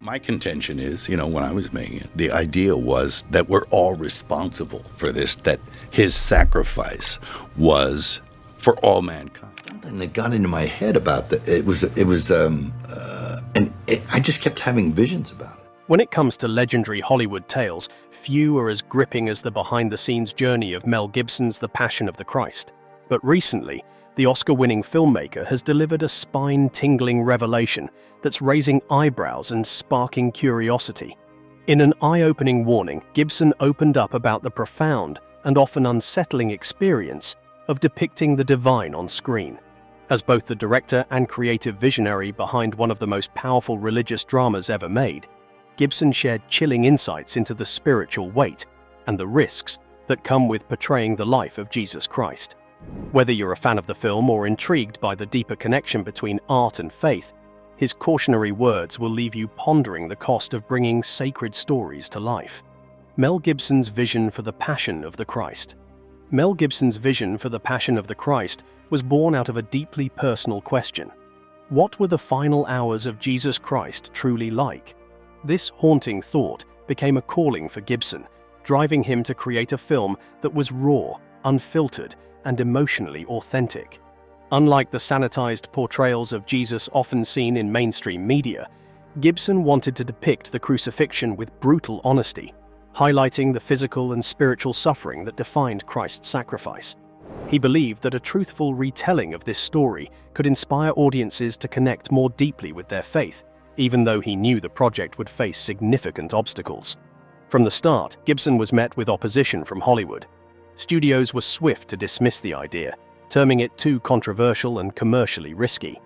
My contention is, when I was making it, the idea was that we're all responsible for this, that his sacrifice was for all mankind. Something that got into my head about I just kept having visions about it. When it comes to legendary Hollywood tales, few are as gripping as the behind-the-scenes journey of Mel Gibson's The Passion of the Christ. But recently, the Oscar-winning filmmaker has delivered a spine-tingling revelation that's raising eyebrows and sparking curiosity. In an eye-opening warning, Gibson opened up about the profound and often unsettling experience of depicting the divine on screen. As both the director and creative visionary behind one of the most powerful religious dramas ever made, Gibson shared chilling insights into the spiritual weight and the risks that come with portraying the life of Jesus Christ. Whether you're a fan of the film or intrigued by the deeper connection between art and faith, his cautionary words will leave you pondering the cost of bringing sacred stories to life. Mel Gibson's vision for the Passion of the Christ. Mel Gibson's vision for the Passion of the Christ was born out of a deeply personal question. What were the final hours of Jesus Christ truly like? This haunting thought became a calling for Gibson, driving him to create a film that was raw, unfiltered, and emotionally authentic. Unlike the sanitized portrayals of Jesus often seen in mainstream media, Gibson wanted to depict the crucifixion with brutal honesty, highlighting the physical and spiritual suffering that defined Christ's sacrifice. He believed that a truthful retelling of this story could inspire audiences to connect more deeply with their faith, even though he knew the project would face significant obstacles. From the start, Gibson was met with opposition from Hollywood. Studios were swift to dismiss the idea, terming it too controversial and commercially risky.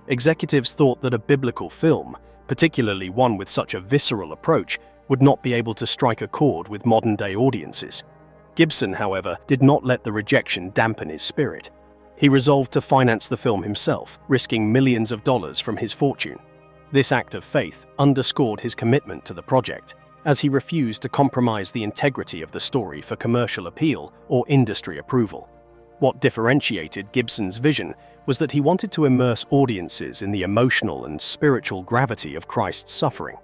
Executives thought that a biblical film, particularly one with such a visceral approach, would not be able to strike a chord with modern-day audiences. Gibson, however, did not let the rejection dampen his spirit. He resolved to finance the film himself, risking millions of dollars from his fortune. This act of faith underscored his commitment to the project, as he refused to compromise the integrity of the story for commercial appeal or industry approval. What differentiated Gibson's vision was that he wanted to immerse audiences in the emotional and spiritual gravity of Christ's suffering.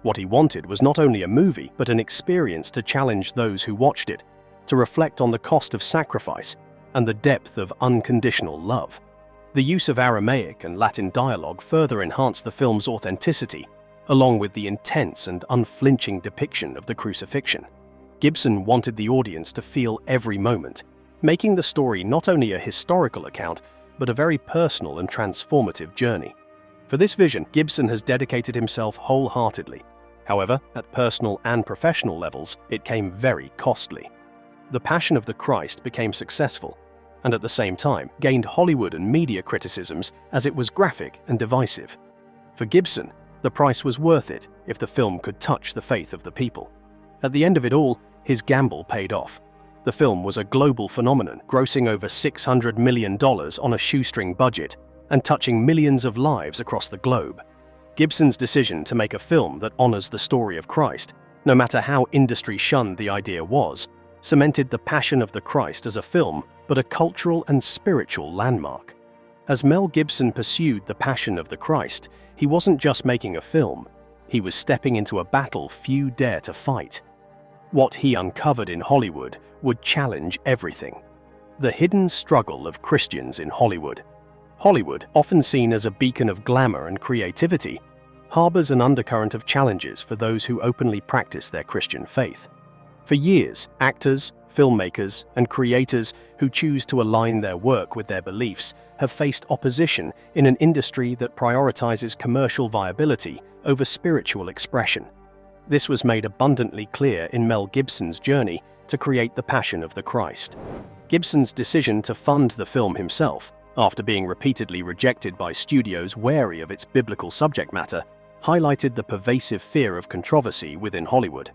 What he wanted was not only a movie, but an experience to challenge those who watched it, to reflect on the cost of sacrifice and the depth of unconditional love. The use of Aramaic and Latin dialogue further enhanced the film's authenticity, along with the intense and unflinching depiction of the crucifixion. Gibson wanted the audience to feel every moment, making the story not only a historical account, but a very personal and transformative journey. For this vision, Gibson has dedicated himself wholeheartedly. However, at personal and professional levels, it came very costly. The Passion of the Christ became successful, and at the same time gained Hollywood and media criticisms as it was graphic and divisive. For Gibson, the price was worth it if the film could touch the faith of the people. At the end of it all, his gamble paid off. The film was a global phenomenon, grossing over $600 million on a shoestring budget and touching millions of lives across the globe. Gibson's decision to make a film that honors the story of Christ, no matter how industry shunned the idea was, cemented the Passion of the Christ as a film, but a cultural and spiritual landmark. As Mel Gibson pursued the Passion of the Christ, he wasn't just making a film, he was stepping into a battle few dare to fight. What he uncovered in Hollywood would challenge everything. The hidden struggle of Christians in Hollywood. Hollywood, often seen as a beacon of glamour and creativity, harbors an undercurrent of challenges for those who openly practice their Christian faith. For years, actors, filmmakers, and creators who choose to align their work with their beliefs have faced opposition in an industry that prioritizes commercial viability over spiritual expression. This was made abundantly clear in Mel Gibson's journey to create the Passion of the Christ. Gibson's decision to fund the film himself, after being repeatedly rejected by studios wary of its biblical subject matter, highlighted the pervasive fear of controversy within Hollywood.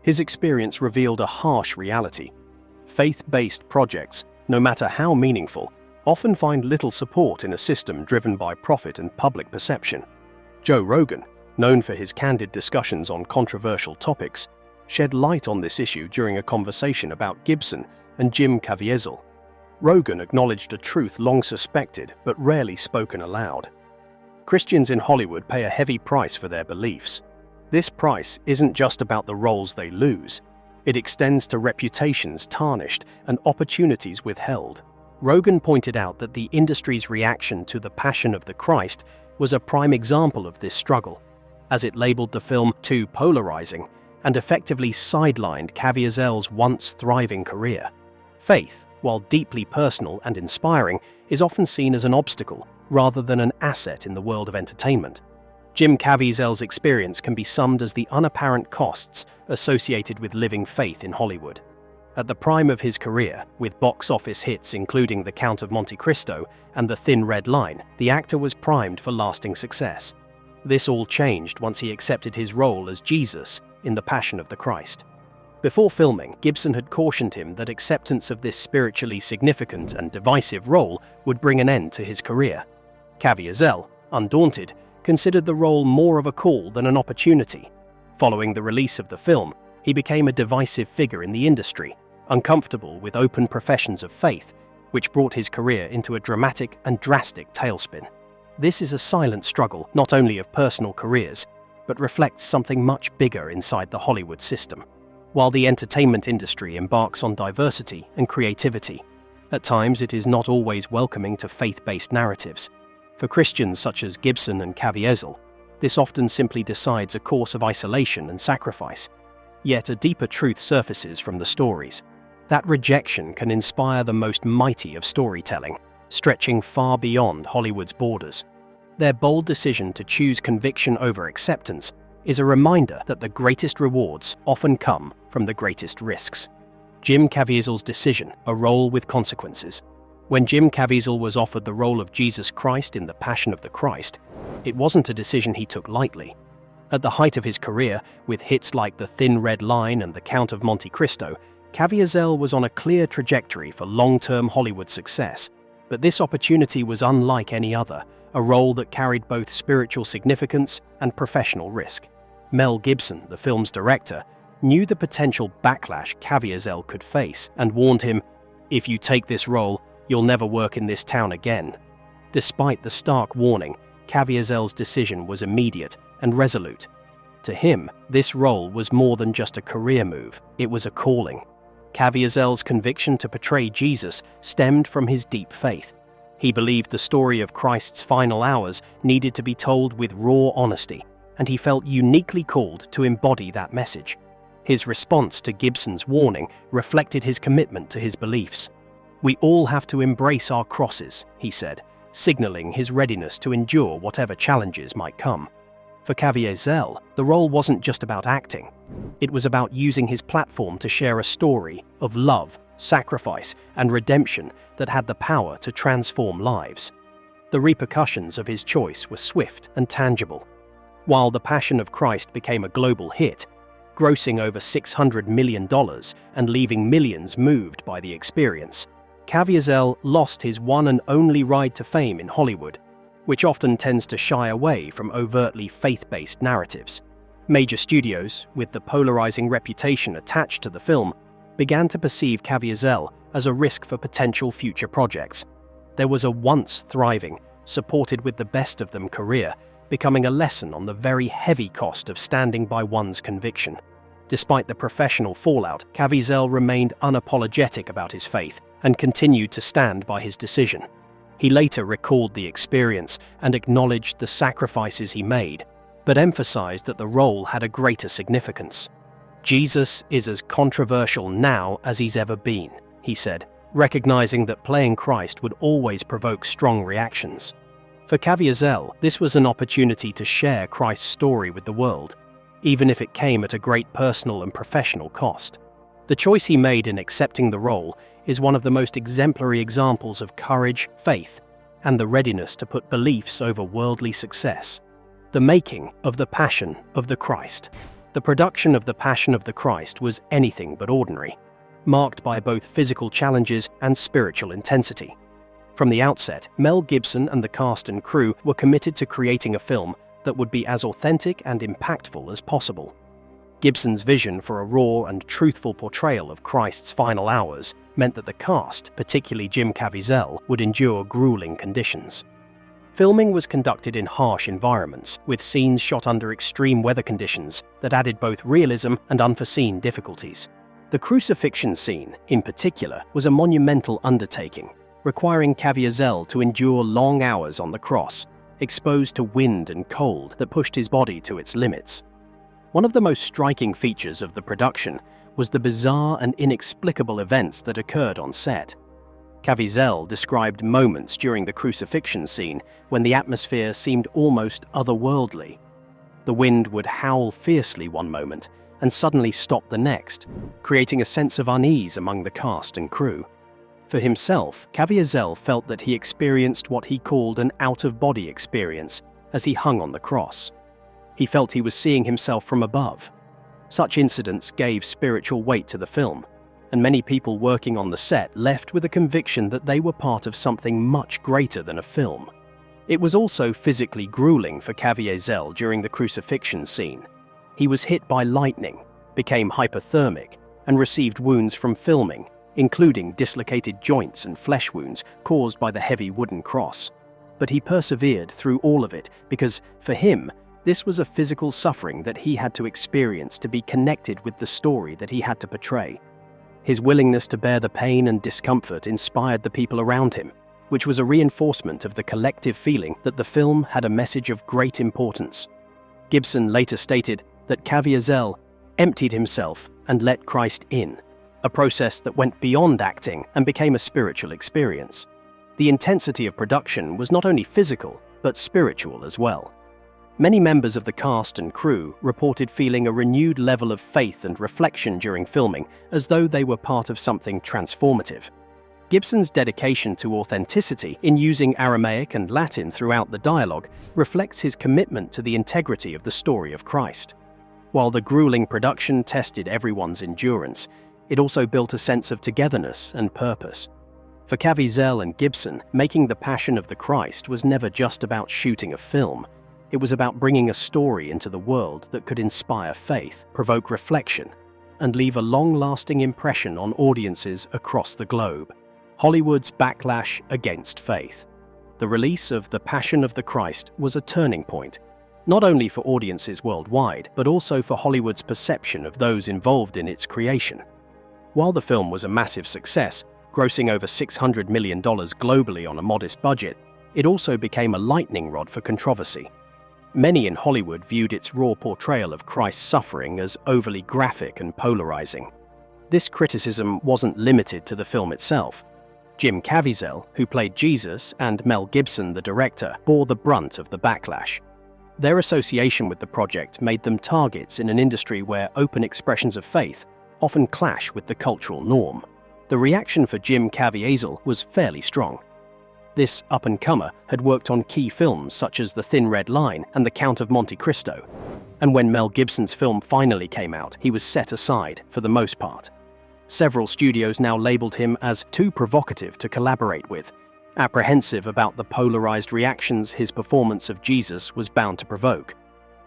His experience revealed a harsh reality. Faith-based projects, no matter how meaningful, often find little support in a system driven by profit and public perception. Joe Rogan, known for his candid discussions on controversial topics, shed light on this issue during a conversation about Gibson and Jim Caviezel. Rogan acknowledged a truth long suspected but rarely spoken aloud. Christians in Hollywood pay a heavy price for their beliefs. This price isn't just about the roles they lose. It extends to reputations tarnished and opportunities withheld. Rogan pointed out that the industry's reaction to The Passion of the Christ was a prime example of this struggle, as it labeled the film too polarizing and effectively sidelined Caviezel's once thriving career. Faith, while deeply personal and inspiring, is often seen as an obstacle rather than an asset in the world of entertainment. Jim Caviezel's experience can be summed as the unapparent costs associated with living faith in Hollywood. At the prime of his career, with box office hits including The Count of Monte Cristo and The Thin Red Line, the actor was primed for lasting success. This all changed once he accepted his role as Jesus in The Passion of the Christ. Before filming, Gibson had cautioned him that acceptance of this spiritually significant and divisive role would bring an end to his career. Caviezel, undaunted, considered the role more of a call than an opportunity. Following the release of the film, he became a divisive figure in the industry, uncomfortable with open professions of faith, which brought his career into a dramatic and drastic tailspin. This is a silent struggle not only of personal careers, but reflects something much bigger inside the Hollywood system. While the entertainment industry embarks on diversity and creativity, at times it is not always welcoming to faith-based narratives. For Christians such as Gibson and Caviezel, this often simply decides a course of isolation and sacrifice. Yet a deeper truth surfaces from the stories. That rejection can inspire the most mighty of storytelling, stretching far beyond Hollywood's borders. Their bold decision to choose conviction over acceptance is a reminder that the greatest rewards often come from the greatest risks. Jim Caviezel's decision, a role with consequences. When Jim Caviezel was offered the role of Jesus Christ in The Passion of the Christ, it wasn't a decision he took lightly. At the height of his career, with hits like The Thin Red Line and The Count of Monte Cristo, Caviezel was on a clear trajectory for long-term Hollywood success. But this opportunity was unlike any other, a role that carried both spiritual significance and professional risk. Mel Gibson, the film's director, knew the potential backlash Caviezel could face and warned him, "If you take this role, you'll never work in this town again." Despite the stark warning, Caviezel's decision was immediate and resolute. To him, this role was more than just a career move, it was a calling. Caviezel's conviction to portray Jesus stemmed from his deep faith. He believed the story of Christ's final hours needed to be told with raw honesty, and he felt uniquely called to embody that message. His response to Gibson's warning reflected his commitment to his beliefs. "We all have to embrace our crosses," he said, signaling his readiness to endure whatever challenges might come. For Caviezel, the role wasn't just about acting. It was about using his platform to share a story of love, sacrifice, and redemption that had the power to transform lives. The repercussions of his choice were swift and tangible. While The Passion of Christ became a global hit, grossing over $600 million and leaving millions moved by the experience, Caviezel lost his one and only ride to fame in Hollywood, which often tends to shy away from overtly faith-based narratives. Major studios, with the polarizing reputation attached to the film, began to perceive Caviezel as a risk for potential future projects. There was a once thriving, supported with the best of them career, becoming a lesson on the very heavy cost of standing by one's conviction. Despite the professional fallout, Caviezel remained unapologetic about his faith and continued to stand by his decision. He later recalled the experience and acknowledged the sacrifices he made, but emphasized that the role had a greater significance. "Jesus is as controversial now as he's ever been," he said, recognizing that playing Christ would always provoke strong reactions. For Caviezel, this was an opportunity to share Christ's story with the world, even if it came at a great personal and professional cost. The choice he made in accepting the role is one of the most exemplary examples of courage, faith, and the readiness to put beliefs over worldly success. The making of The Passion of the Christ. The production of The Passion of the Christ was anything but ordinary, marked by both physical challenges and spiritual intensity. From the outset, Mel Gibson and the cast and crew were committed to creating a film that would be as authentic and impactful as possible. Gibson's vision for a raw and truthful portrayal of Christ's final hours meant that the cast, particularly Jim Caviezel, would endure grueling conditions. Filming was conducted in harsh environments, with scenes shot under extreme weather conditions that added both realism and unforeseen difficulties. The crucifixion scene, in particular, was a monumental undertaking, requiring Caviezel to endure long hours on the cross, exposed to wind and cold that pushed his body to its limits. One of the most striking features of the production was the bizarre and inexplicable events that occurred on set. Caviezel described moments during the crucifixion scene when the atmosphere seemed almost otherworldly. The wind would howl fiercely one moment and suddenly stop the next, creating a sense of unease among the cast and crew. For himself, Caviezel felt that he experienced what he called an out-of-body experience as he hung on the cross. He felt he was seeing himself from above. Such incidents gave spiritual weight to the film, and many people working on the set left with a conviction that they were part of something much greater than a film. It was also physically grueling for Caviezel during the crucifixion scene. He was hit by lightning, became hypothermic, and received wounds from filming, including dislocated joints and flesh wounds caused by the heavy wooden cross. But he persevered through all of it because, for him, this was a physical suffering that he had to experience to be connected with the story that he had to portray. His willingness to bear the pain and discomfort inspired the people around him, which was a reinforcement of the collective feeling that the film had a message of great importance. Gibson later stated that Caviezel emptied himself and let Christ in, a process that went beyond acting and became a spiritual experience. The intensity of production was not only physical, but spiritual as well. Many members of the cast and crew reported feeling a renewed level of faith and reflection during filming, as though they were part of something transformative. Gibson's dedication to authenticity in using Aramaic and Latin throughout the dialogue reflects his commitment to the integrity of the story of Christ. While the grueling production tested everyone's endurance, it also built a sense of togetherness and purpose. For Caviezel and Gibson, making The Passion of the Christ was never just about shooting a film. It was about bringing a story into the world that could inspire faith, provoke reflection, and leave a long-lasting impression on audiences across the globe. Hollywood's backlash against faith. The release of The Passion of the Christ was a turning point, not only for audiences worldwide, but also for Hollywood's perception of those involved in its creation. While the film was a massive success, grossing over $600 million globally on a modest budget, it also became a lightning rod for controversy. Many in Hollywood viewed its raw portrayal of Christ's suffering as overly graphic and polarizing. This criticism wasn't limited to the film itself. Jim Caviezel, who played Jesus, and Mel Gibson, the director, bore the brunt of the backlash. Their association with the project made them targets in an industry where open expressions of faith often clash with the cultural norm. The reaction for Jim Caviezel was fairly strong. This up-and-comer had worked on key films such as The Thin Red Line and The Count of Monte Cristo, and when Mel Gibson's film finally came out, he was set aside for the most part. Several studios now labeled him as too provocative to collaborate with, apprehensive about the polarized reactions his performance of Jesus was bound to provoke.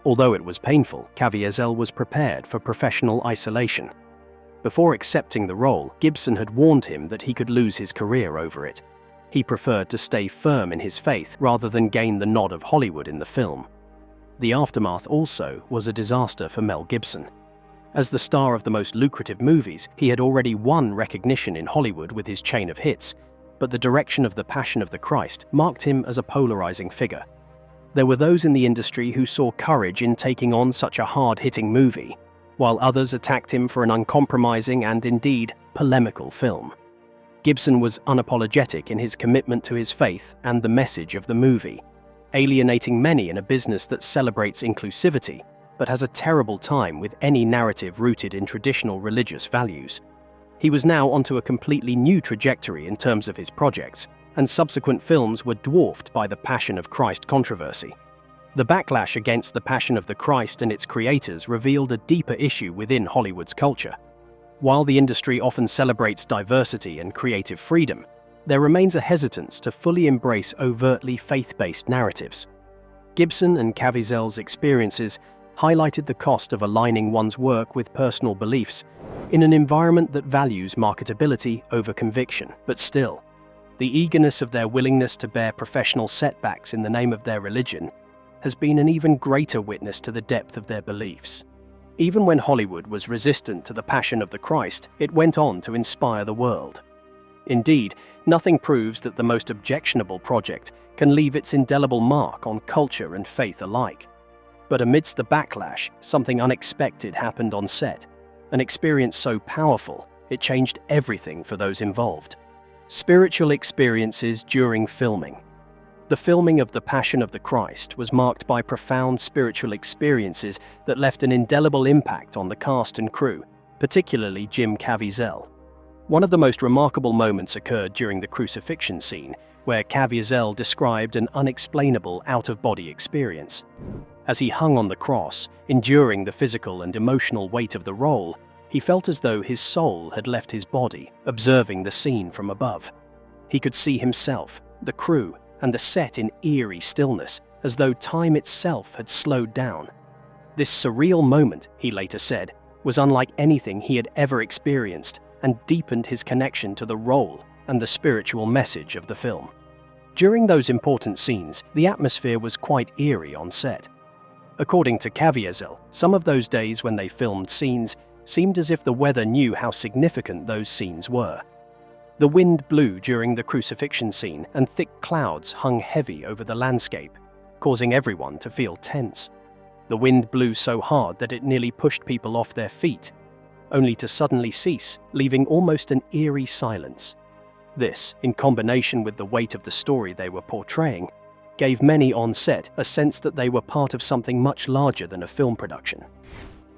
Although it was painful, Caviezel was prepared for professional isolation. Before accepting the role, Gibson had warned him that he could lose his career over it. He preferred to stay firm in his faith rather than gain the nod of Hollywood in the film. The aftermath also was a disaster for Mel Gibson. As the star of the most lucrative movies, he had already won recognition in Hollywood with his chain of hits, but the direction of The Passion of the Christ marked him as a polarizing figure. There were those in the industry who saw courage in taking on such a hard-hitting movie, while others attacked him for an uncompromising and indeed polemical film. Gibson was unapologetic in his commitment to his faith and the message of the movie, alienating many in a business that celebrates inclusivity but has a terrible time with any narrative rooted in traditional religious values. He was now onto a completely new trajectory in terms of his projects, and subsequent films were dwarfed by the Passion of Christ controversy. The backlash against The Passion of the Christ and its creators revealed a deeper issue within Hollywood's culture. While the industry often celebrates diversity and creative freedom, there remains a hesitance to fully embrace overtly faith-based narratives. Gibson and Caviezel's experiences highlighted the cost of aligning one's work with personal beliefs in an environment that values marketability over conviction. But still, The eagerness of their willingness to bear professional setbacks in the name of their religion has been an even greater witness to the depth of their beliefs. Even when Hollywood was resistant to the Passion of the Christ, it went on to inspire the world. Indeed, nothing proves that the most objectionable project can leave its indelible mark on culture and faith alike. But amidst the backlash, something unexpected happened on set, an experience so powerful it changed everything for those involved. Spiritual experiences during filming. The filming of The Passion of the Christ was marked by profound spiritual experiences that left an indelible impact on the cast and crew, particularly Jim Caviezel. One of the most remarkable moments occurred during the crucifixion scene, where Caviezel described an unexplainable out-of-body experience. As he hung on the cross, enduring the physical and emotional weight of the role, he felt as though his soul had left his body, observing the scene from above. He could see himself, the crew, and the set in eerie stillness, as though time itself had slowed down. This surreal moment, he later said, was unlike anything he had ever experienced and deepened his connection to the role and the spiritual message of the film. During those important scenes, the atmosphere was quite eerie on set. According to Caviezel, some of those days when they filmed scenes seemed as if the weather knew how significant those scenes were. The wind blew during the crucifixion scene, and thick clouds hung heavy over the landscape, causing everyone to feel tense. The wind blew so hard that it nearly pushed people off their feet, only to suddenly cease, leaving almost an eerie silence. This, in combination with the weight of the story they were portraying, gave many on set a sense that they were part of something much larger than a film production.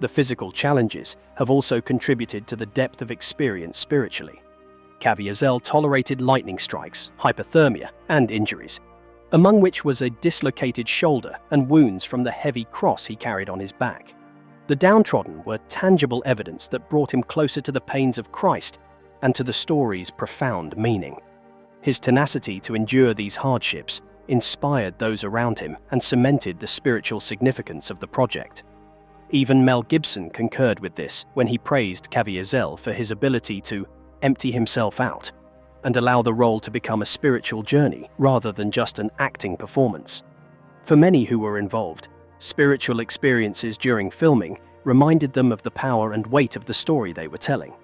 The physical challenges have also contributed to the depth of experience spiritually. Caviezel tolerated lightning strikes, hypothermia, and injuries, among which was a dislocated shoulder and wounds from the heavy cross he carried on his back. The downtrodden were tangible evidence that brought him closer to the pains of Christ and to the story's profound meaning. His tenacity to endure these hardships inspired those around him and cemented the spiritual significance of the project. Even Mel Gibson concurred with this when he praised Caviezel for his ability to empty himself out and allow the role to become a spiritual journey rather than just an acting performance. For many who were involved, spiritual experiences during filming reminded them of the power and weight of the story they were telling.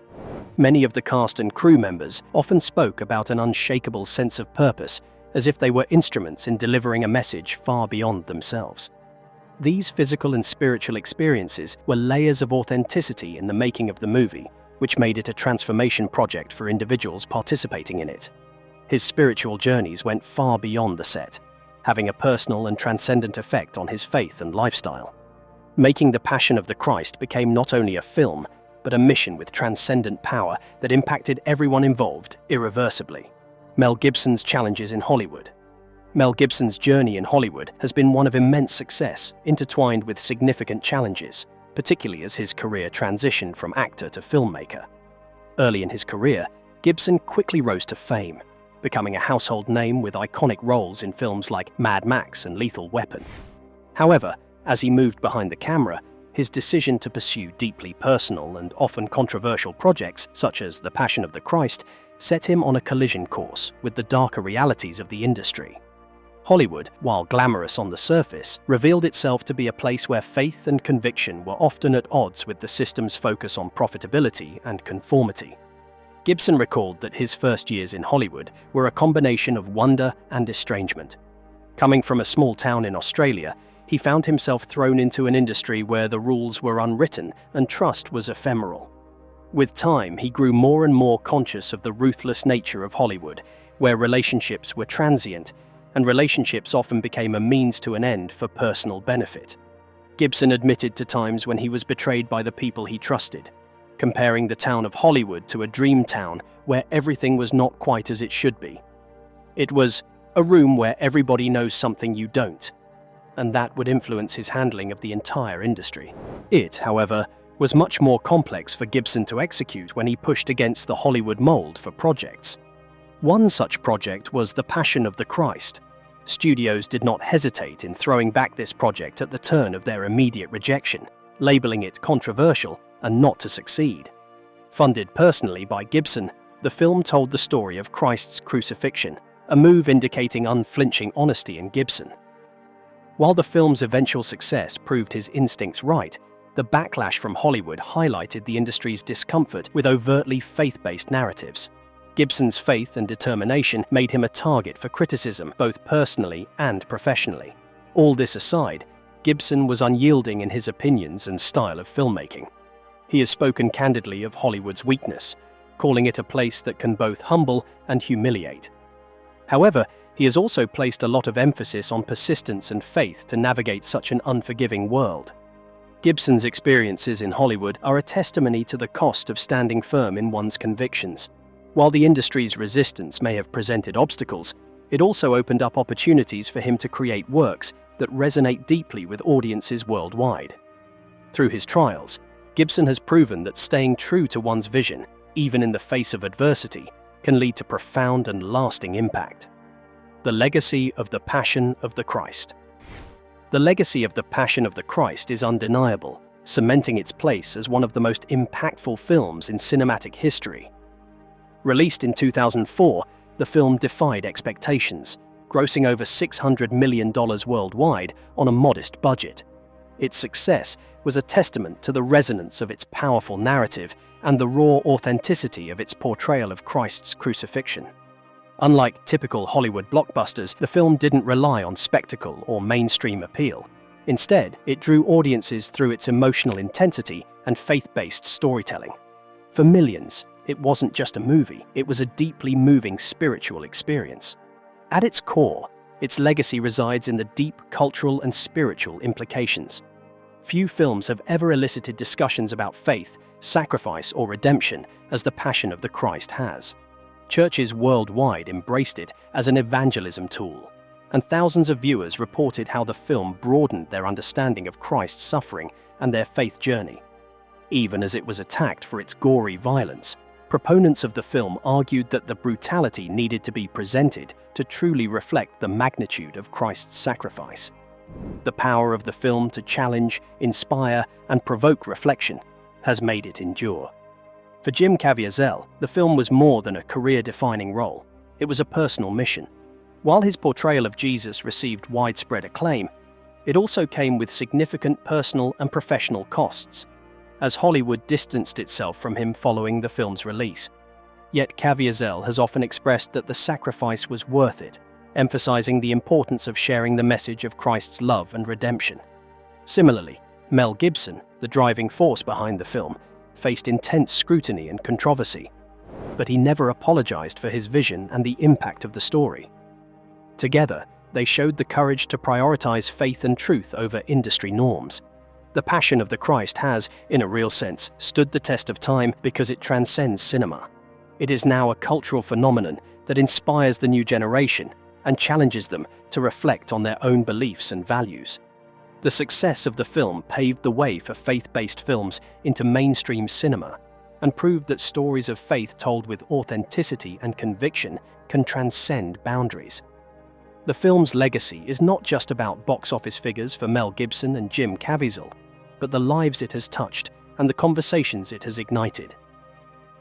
Many of the cast and crew members often spoke about an unshakable sense of purpose, as if they were instruments in delivering a message far beyond themselves. These physical and spiritual experiences were layers of authenticity in the making of the movie, which made it a transformation project for individuals participating in it. His spiritual journeys went far beyond the set, having a personal and transcendent effect on his faith and lifestyle. Making The Passion of the Christ became not only a film, but a mission with transcendent power that impacted everyone involved irreversibly. Mel Gibson's challenges in Hollywood. Mel Gibson's journey in Hollywood has been one of immense success, intertwined with significant challenges, particularly as his career transitioned from actor to filmmaker. Early in his career, Gibson quickly rose to fame, becoming a household name with iconic roles in films like Mad Max and Lethal Weapon. However, as he moved behind the camera, his decision to pursue deeply personal and often controversial projects, such as The Passion of the Christ, set him on a collision course with the darker realities of the industry. Hollywood, while glamorous on the surface, revealed itself to be a place where faith and conviction were often at odds with the system's focus on profitability and conformity. Gibson recalled that his first years in Hollywood were a combination of wonder and estrangement. Coming from a small town in Australia, he found himself thrown into an industry where the rules were unwritten and trust was ephemeral. With time, he grew more and more conscious of the ruthless nature of Hollywood, where relationships were transient, and relationships often became a means to an end for personal benefit. Gibson admitted to times when he was betrayed by the people he trusted, comparing the town of Hollywood to a dream town where everything was not quite as it should be. It was a room where everybody knows something you don't, and that would influence his handling of the entire industry. It, however, was much more complex for Gibson to execute when he pushed against the Hollywood mold for projects. One such project was The Passion of the Christ. Studios did not hesitate in throwing back this project at the turn of their immediate rejection, labeling it controversial and not to succeed. Funded personally by Gibson, The film told the story of Christ's crucifixion, a move indicating unflinching honesty in Gibson. While the film's eventual success proved his instincts right, the backlash from Hollywood highlighted the industry's discomfort with overtly faith-based narratives. Gibson's faith and determination made him a target for criticism, both personally and professionally. All this aside, Gibson was unyielding in his opinions and style of filmmaking. He has spoken candidly of Hollywood's weakness, calling it a place that can both humble and humiliate. However, he has also placed a lot of emphasis on persistence and faith to navigate such an unforgiving world. Gibson's experiences in Hollywood are a testimony to the cost of standing firm in one's convictions. While the industry's resistance may have presented obstacles, it also opened up opportunities for him to create works that resonate deeply with audiences worldwide. Through his trials, Gibson has proven that staying true to one's vision, even in the face of adversity, can lead to profound and lasting impact. The legacy of the Passion of the Christ. The legacy of the Passion of the Christ is undeniable, cementing its place as one of the most impactful films in cinematic history. Released in 2004, the film defied expectations, grossing over $600 million worldwide on a modest budget. Its success was a testament to the resonance of its powerful narrative and the raw authenticity of its portrayal of Christ's crucifixion. Unlike typical Hollywood blockbusters, the film didn't rely on spectacle or mainstream appeal. Instead, it drew audiences through its emotional intensity and faith-based storytelling. For millions, it wasn't just a movie, it was a deeply moving spiritual experience. At its core, its legacy resides in the deep cultural and spiritual implications. Few films have ever elicited discussions about faith, sacrifice, or redemption as The Passion of the Christ has. Churches worldwide embraced it as an evangelism tool, and thousands of viewers reported how the film broadened their understanding of Christ's suffering and their faith journey. Even as it was attacked for its gory violence, proponents of the film argued that the brutality needed to be presented to truly reflect the magnitude of Christ's sacrifice. The power of the film to challenge, inspire, and provoke reflection has made it endure. For Jim Caviezel, the film was more than a career-defining role. It was a personal mission. While his portrayal of Jesus received widespread acclaim, it also came with significant personal and professional costs, as Hollywood distanced itself from him following the film's release. Yet Caviezel has often expressed that the sacrifice was worth it, emphasizing the importance of sharing the message of Christ's love and redemption. Similarly, Mel Gibson, the driving force behind the film, faced intense scrutiny and controversy, but he never apologized for his vision and the impact of the story. Together, they showed the courage to prioritize faith and truth over industry norms. The Passion of the Christ has, in a real sense, stood the test of time because it transcends cinema. It is now a cultural phenomenon that inspires the new generation and challenges them to reflect on their own beliefs and values. The success of the film paved the way for faith-based films into mainstream cinema and proved that stories of faith told with authenticity and conviction can transcend boundaries. The film's legacy is not just about box office figures for Mel Gibson and Jim Caviezel, but the lives it has touched and the conversations it has ignited.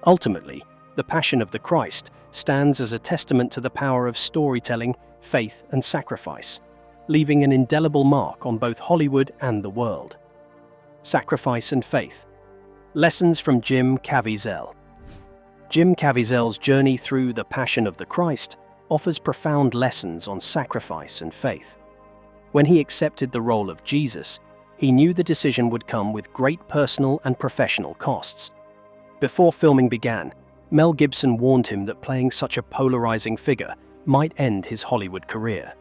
Ultimately, The Passion of the Christ stands as a testament to the power of storytelling, faith, and sacrifice, leaving an indelible mark on both Hollywood and the world. Sacrifice and faith. Lessons from Jim Caviezel. Jim Caviezel's journey through The Passion of the Christ offers profound lessons on sacrifice and faith. When he accepted the role of Jesus, he knew the decision would come with great personal and professional costs. Before filming began, Mel Gibson warned him that playing such a polarizing figure might end his Hollywood career.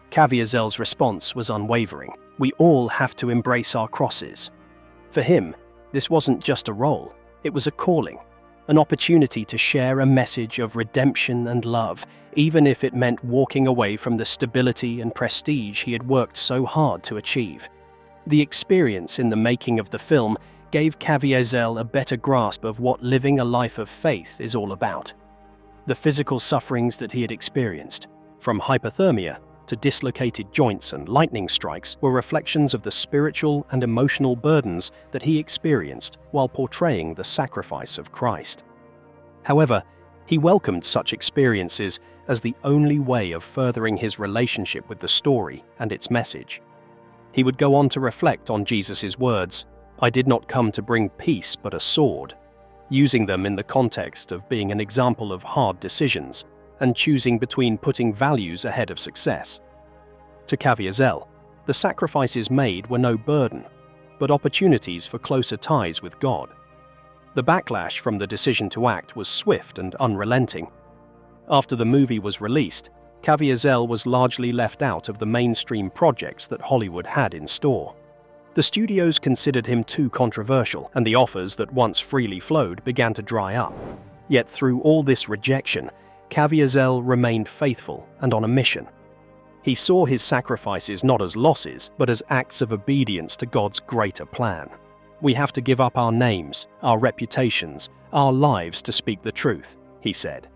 Caviezel's response was unwavering. We all have to embrace our crosses. For him, this wasn't just a role, it was a calling, an opportunity to share a message of redemption and love, even if it meant walking away from the stability and prestige he had worked so hard to achieve. The experience in the making of the film gave Caviezel a better grasp of what living a life of faith is all about. The physical sufferings that he had experienced, from hypothermia to dislocated joints and lightning strikes, were reflections of the spiritual and emotional burdens that he experienced while portraying the sacrifice of Christ. However, He welcomed such experiences as the only way of furthering his relationship with the story and its message. He would go on to reflect on Jesus' words, "I did not come to bring peace but a sword," using them in the context of being an example of hard decisions and choosing between putting values ahead of success. To Caviezel, the sacrifices made were no burden, but opportunities for closer ties with God. The backlash from the decision to act was swift and unrelenting. After the movie was released, Caviezel was largely left out of the mainstream projects that Hollywood had in store. The studios considered him too controversial, and the offers that once freely flowed began to dry up. Yet through all this rejection, Caviezel remained faithful and on a mission. He saw his sacrifices not as losses, but as acts of obedience to God's greater plan. "We have to give up our names, our reputations, our lives to speak the truth," he said.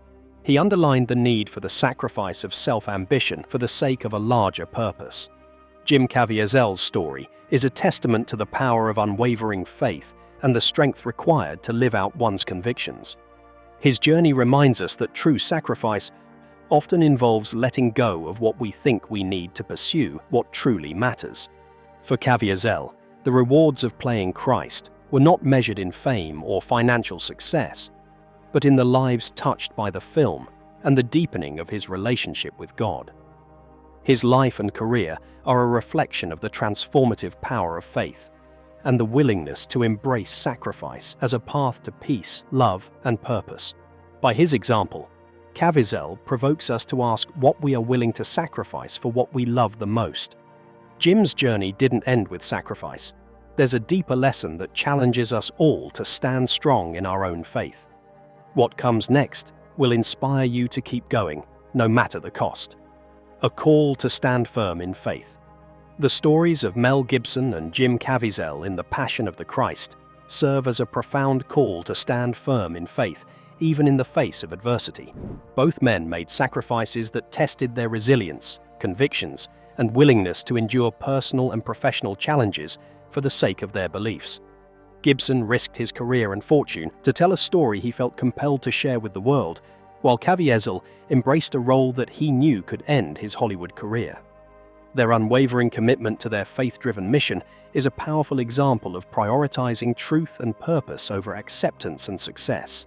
He underlined the need for the sacrifice of self-ambition for the sake of a larger purpose. Jim Caviezel's story is a testament to the power of unwavering faith and the strength required to live out one's convictions. His journey reminds us that true sacrifice often involves letting go of what we think we need to pursue what truly matters. For Caviezel, the rewards of playing Christ were not measured in fame or financial success, but in the lives touched by the film and the deepening of his relationship with God. His life and career are a reflection of the transformative power of faith and the willingness to embrace sacrifice as a path to peace, love, and purpose. By his example, Caviezel provokes us to ask what we are willing to sacrifice for what we love the most. Jim's journey didn't end with sacrifice. There's a deeper lesson that challenges us all to stand strong in our own faith. What comes next will inspire you to keep going, no matter the cost. A call to stand firm in faith. The stories of Mel Gibson and Jim Caviezel in The Passion of the Christ serve as a profound call to stand firm in faith, even in the face of adversity. Both men made sacrifices that tested their resilience, convictions, and willingness to endure personal and professional challenges for the sake of their beliefs. Gibson risked his career and fortune to tell a story he felt compelled to share with the world, while Caviezel embraced a role that he knew could end his Hollywood career. Their unwavering commitment to their faith-driven mission is a powerful example of prioritizing truth and purpose over acceptance and success.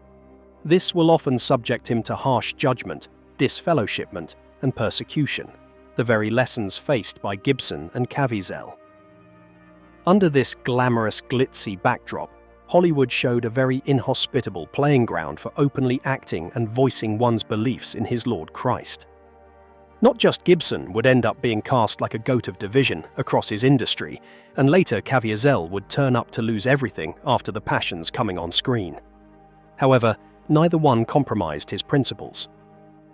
This will often subject him to harsh judgment, disfellowshipment, and persecution, the very lessons faced by Gibson and Caviezel. Under this glamorous, glitzy backdrop, Hollywood showed a very inhospitable playing ground for openly acting and voicing one's beliefs in his Lord Christ. Not just Gibson would end up being cast like a goat of division across his industry, and later Caviezel would turn up to lose everything after The Passion's coming on screen. However, neither one compromised his principles.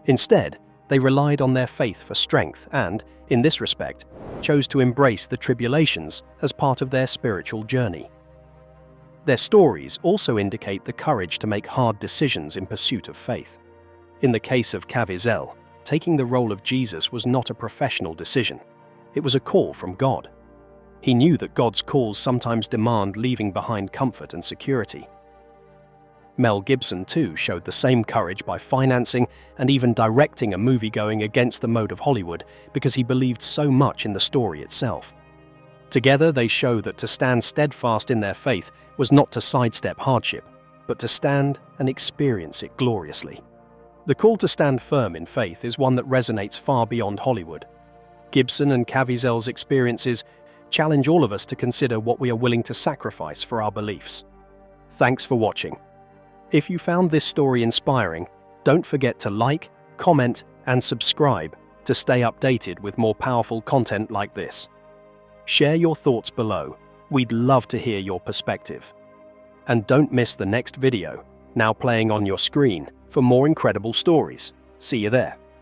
Instead, they relied on their faith for strength and, in this respect, chose to embrace the tribulations as part of their spiritual journey. Their stories also indicate the courage to make hard decisions in pursuit of faith. In the case of Caviezel, taking the role of Jesus was not a professional decision. It was a call from God. He knew that God's calls sometimes demand leaving behind comfort and security. Mel Gibson, too, showed the same courage by financing and even directing a movie going against the mode of Hollywood because he believed so much in the story itself. Together, they show that to stand steadfast in their faith was not to sidestep hardship, but to stand and experience it gloriously. The call to stand firm in faith is one that resonates far beyond Hollywood. Gibson and Caviezel's experiences challenge all of us to consider what we are willing to sacrifice for our beliefs. Thanks for watching. If you found this story inspiring, don't forget to like, comment, and subscribe to stay updated with more powerful content like this. Share your thoughts below. We'd love to hear your perspective. And don't miss the next video, now playing on your screen, for more incredible stories. See you there.